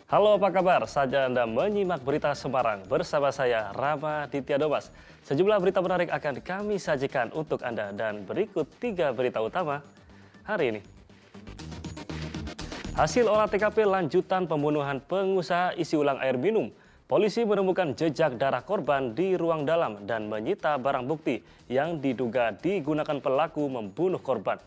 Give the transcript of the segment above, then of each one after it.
Halo, apa kabar? Saja Anda menyimak berita Semarang bersama saya, Rama Ditya Domas. Sejumlah berita menarik akan kami sajikan untuk Anda dan berikut 3 berita utama hari ini. Hasil olah TKP lanjutan pembunuhan pengusaha isi ulang air minum. Polisi menemukan jejak darah korban di ruang dalam dan menyita barang bukti yang diduga digunakan pelaku membunuh korban.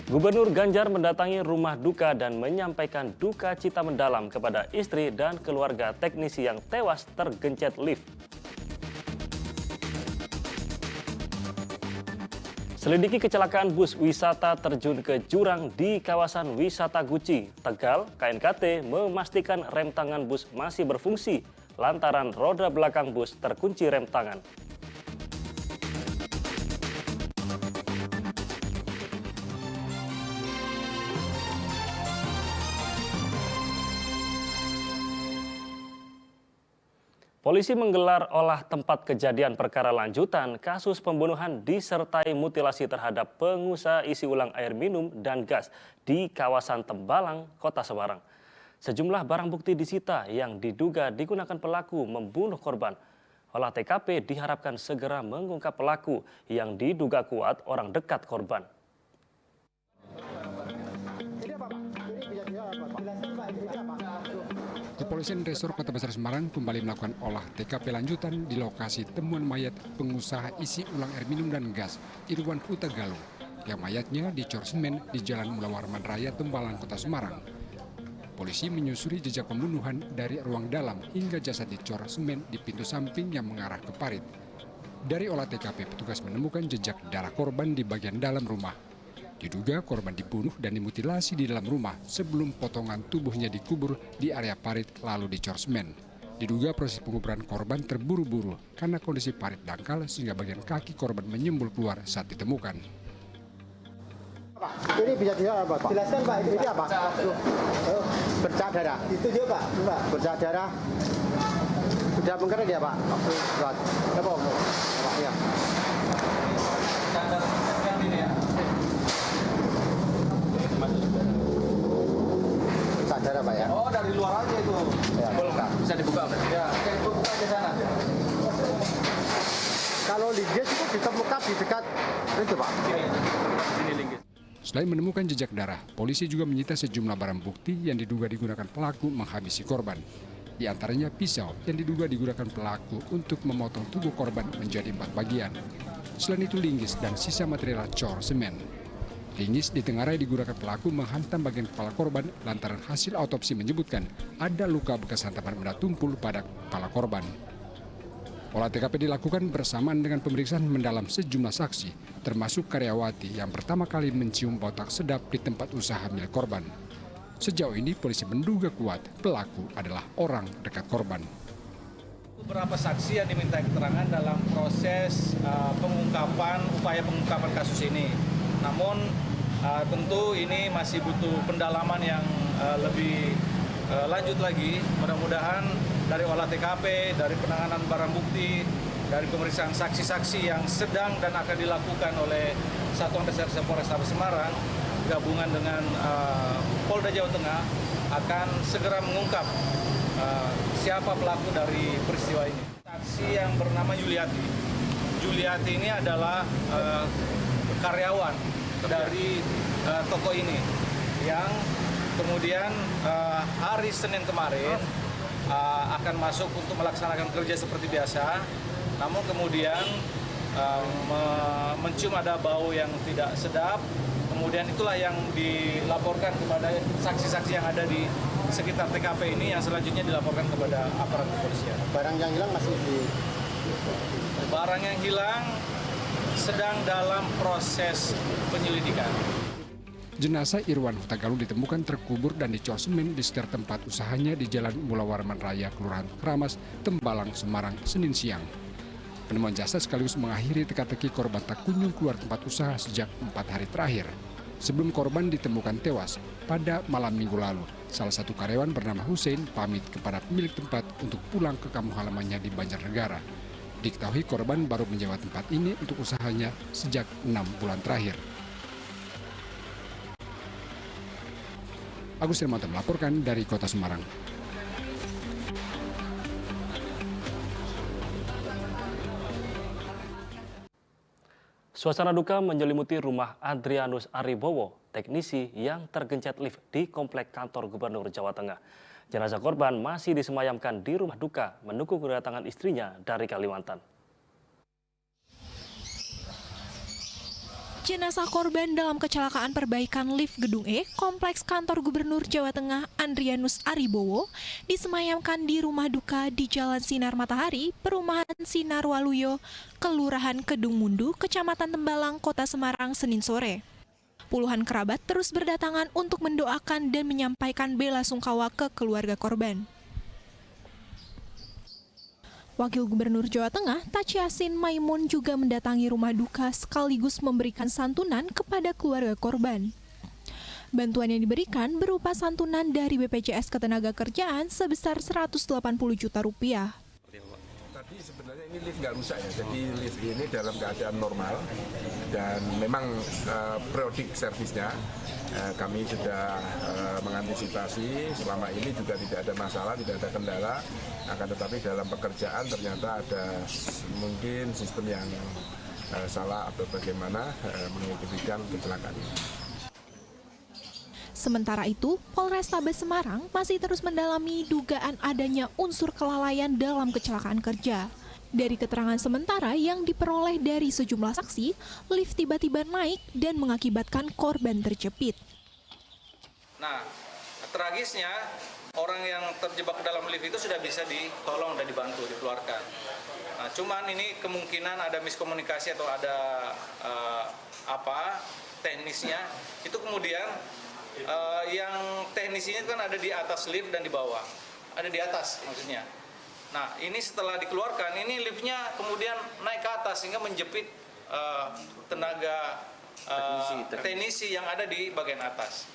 Gubernur Ganjar mendatangi rumah duka dan menyampaikan duka cita mendalam kepada istri dan keluarga teknisi yang tewas tergencet lift. Selidiki kecelakaan bus wisata terjun ke jurang di kawasan wisata Guci, Tegal. KNKT memastikan rem tangan bus masih berfungsi lantaran roda belakang bus terkunci rem tangan. Polisi menggelar olah tempat kejadian perkara lanjutan kasus pembunuhan disertai mutilasi terhadap pengusaha isi ulang air minum dan gas di kawasan Tembalang, Kota Semarang. Sejumlah barang bukti disita yang diduga digunakan pelaku membunuh korban. Olah TKP diharapkan segera mengungkap pelaku yang diduga kuat orang dekat korban. Kepolisian Resor Kota Besar Semarang kembali melakukan olah TKP lanjutan di lokasi temuan mayat pengusaha isi ulang air minum dan gas Irwan Huta Galung yang mayatnya dicor semen di Jalan Mula Warman Raya, Tembalang, Kota Semarang. Polisi menyusuri jejak pembunuhan dari ruang dalam hingga jasad dicor semen di pintu samping yang mengarah ke parit. Dari olah TKP, petugas menemukan jejak darah korban di bagian dalam rumah. Diduga korban dibunuh dan dimutilasi di dalam rumah sebelum potongan tubuhnya dikubur di area parit lalu dicor semen. Diduga proses penguburan korban terburu-buru karena kondisi parit dangkal sehingga bagian kaki korban menyembul keluar saat ditemukan. Pak, ini bisa apa, Pak? Jelaskan, Pak, ini apa? Bercak darah. Itu juga, Pak. Bercak darah. Sudah mengkering ya, Pak? Buat. Apa, Pak? Ya. Yang ini ya. Bercak darah, Pak, ya? Oh, dari luar aja itu. Ya, bisa dibuka, Pak? Ya, dibuka aja sana. Kalau linggis itu ditemukan di dekat itu, Pak. Ini linggis. Selain menemukan jejak darah, polisi juga menyita sejumlah barang bukti yang diduga digunakan pelaku menghabisi korban. Di antaranya pisau yang diduga digunakan pelaku untuk memotong tubuh korban menjadi 4 bagian. Selain itu linggis dan sisa material cor semen. Linggis ditengarai digunakan pelaku menghantam bagian kepala korban lantaran hasil autopsi menyebutkan ada luka bekas hantaman benda tumpul pada kepala korban. Olah TKP dilakukan bersamaan dengan pemeriksaan mendalam sejumlah saksi, termasuk karyawati yang pertama kali mencium bau tak sedap di tempat usaha milik korban. Sejauh ini polisi menduga kuat pelaku adalah orang dekat korban. Beberapa saksi yang diminta keterangan dalam proses upaya pengungkapan kasus ini. Namun tentu ini masih butuh pendalaman yang lebih lanjut lagi. Mudah-mudahan dari olah TKP, dari penanganan barang bukti, dari pemeriksaan saksi-saksi yang sedang dan akan dilakukan oleh Satuan Reserse Polrestabes Semarang, gabungan dengan Polda Jawa Tengah akan segera mengungkap siapa pelaku dari peristiwa ini. Saksi yang bernama Yuliati. Yuliati ini adalah karyawan dari toko ini yang kemudian hari Senin kemarin akan masuk untuk melaksanakan kerja seperti biasa, namun kemudian mencium ada bau yang tidak sedap, kemudian itulah yang dilaporkan kepada saksi-saksi yang ada di sekitar TKP ini yang selanjutnya dilaporkan kepada aparat kepolisian. Barang yang hilang masih di... Barang yang hilang sedang dalam proses penyelidikan. Jenazah Irwan Huta Galung ditemukan terkubur dan dicor semen di sekitar tempat usahanya di Jalan Mula Warman Raya, Kelurahan Kramas, Tembalang, Semarang, Senin siang. Penemuan jasad sekaligus mengakhiri teka-teki korban tak kunjung keluar tempat usaha sejak 4 hari terakhir. Sebelum korban ditemukan tewas pada malam minggu lalu, salah satu karyawan bernama Hussein pamit kepada pemilik tempat untuk pulang ke kampung halamannya di Banjarnegara. Diketahui korban baru menyewa tempat ini untuk usahanya sejak 6 bulan terakhir. Agus Hermanto melaporkan dari Kota Semarang. Suasana duka menyelimuti rumah Adrianus Aribowo, teknisi yang tergencet lift di komplek kantor Gubernur Jawa Tengah. Jenazah korban masih disemayamkan di rumah duka menunggu kedatangan istrinya dari Kalimantan. Jenazah korban dalam kecelakaan perbaikan lift Gedung E, Kompleks Kantor Gubernur Jawa Tengah Adrianus Aribowo, disemayamkan di rumah duka di Jalan Sinar Matahari, Perumahan Sinar Waluyo, Kelurahan Kedung Mundu, Kecamatan Tembalang, Kota Semarang, Senin sore. Puluhan kerabat terus berdatangan untuk mendoakan dan menyampaikan bela sungkawa ke keluarga korban. Wakil Gubernur Jawa Tengah, Taci Yassin Maimun juga mendatangi rumah duka sekaligus memberikan santunan kepada keluarga korban. Bantuan yang diberikan berupa santunan dari BPJS Ketenagakerjaan sebesar Rp180 juta. Tadi sebenarnya ini lift nggak rusak ya, jadi lift ini dalam keadaan normal dan memang periodik servisnya. Kami sudah mengantisipasi, selama ini juga tidak ada masalah, tidak ada kendala, akan tetapi dalam pekerjaan ternyata ada mungkin sistem yang salah atau bagaimana mengakibatkan kecelakaan. Sementara itu, Polrestabes Semarang masih terus mendalami dugaan adanya unsur kelalaian dalam kecelakaan kerja. Dari keterangan sementara yang diperoleh dari sejumlah saksi, lift tiba-tiba naik dan mengakibatkan korban terjepit. Nah, tragisnya orang yang terjebak dalam lift itu sudah bisa ditolong dan dibantu, dikeluarkan. Nah, cuman ini kemungkinan ada miskomunikasi atau ada teknisnya. Itu kemudian yang teknisinya kan ada di atas lift dan di bawah. Ada di atas maksudnya. Nah, ini setelah dikeluarkan, ini liftnya kemudian naik ke atas sehingga menjepit tenaga teknisi yang ada di bagian atas.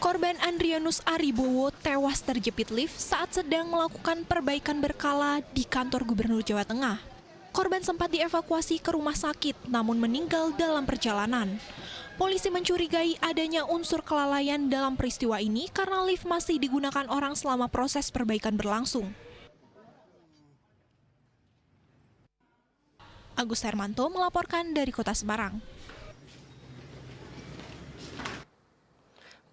Korban Adrianus Aribowo tewas terjepit lift saat sedang melakukan perbaikan berkala di kantor Gubernur Jawa Tengah. Korban sempat dievakuasi ke rumah sakit namun meninggal dalam perjalanan. Polisi mencurigai adanya unsur kelalaian dalam peristiwa ini karena lift masih digunakan orang selama proses perbaikan berlangsung. Agus Hermanto melaporkan dari Kota Semarang.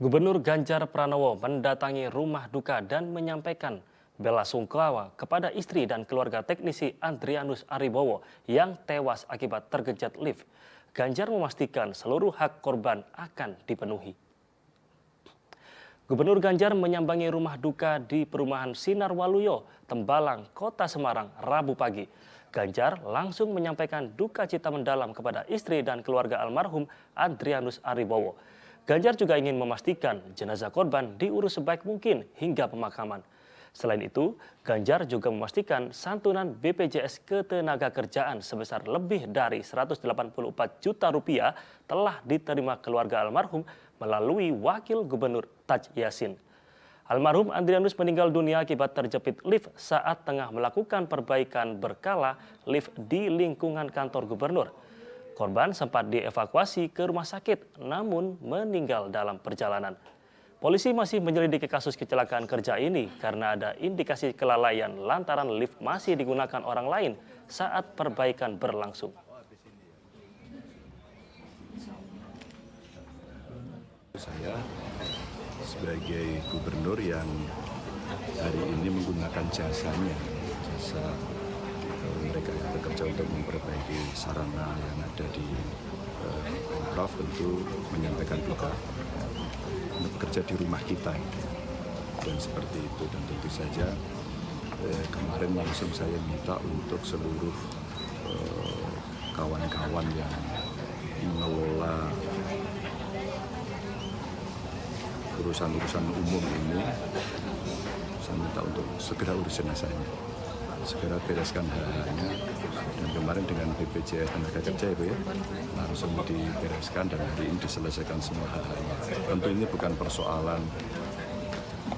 Gubernur Ganjar Pranowo mendatangi rumah duka dan menyampaikan bela sungkawa kepada istri dan keluarga teknisi Adrianus Aribowo yang tewas akibat tergencet lift. Ganjar memastikan seluruh hak korban akan dipenuhi. Gubernur Ganjar menyambangi rumah duka di Perumahan Sinar Waluyo, Tembalang, Kota Semarang, Rabu pagi. Ganjar langsung menyampaikan duka cita mendalam kepada istri dan keluarga almarhum Adrianus Aribowo. Ganjar juga ingin memastikan jenazah korban diurus sebaik mungkin hingga pemakaman. Selain itu, Ganjar juga memastikan santunan BPJS Ketenagakerjaan sebesar lebih dari Rp184 juta telah diterima keluarga almarhum melalui Wakil Gubernur Taci Yassin. Almarhum Adrianus meninggal dunia akibat terjepit lift saat tengah melakukan perbaikan berkala lift di lingkungan kantor gubernur. Korban sempat dievakuasi ke rumah sakit namun meninggal dalam perjalanan. Polisi masih menyelidiki kasus kecelakaan kerja ini karena ada indikasi kelalaian lantaran lift masih digunakan orang lain saat perbaikan berlangsung. Saya sebagai gubernur yang hari ini menggunakan jasanya, jasa mereka yang bekerja untuk memperbaiki sarana yang ada di Pemprov, tentu menyampaikan duka. Bekerja di rumah kita dan seperti itu, dan tentu saja kemarin langsung saya minta untuk seluruh kawan-kawan yang mengelola urusan-urusan umum ini, saya minta untuk segera urus jenazahnya, segera bereskan hal-halnya. Dan kemarin dengan BPJS Ketenagakerjaan itu ya, langsung dibereskan dan hari ini diselesaikan semua hal-halnya. Tentu ini bukan persoalan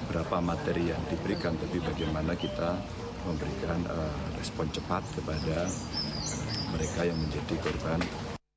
berapa materi yang diberikan, tapi bagaimana kita memberikan respon cepat kepada mereka yang menjadi korban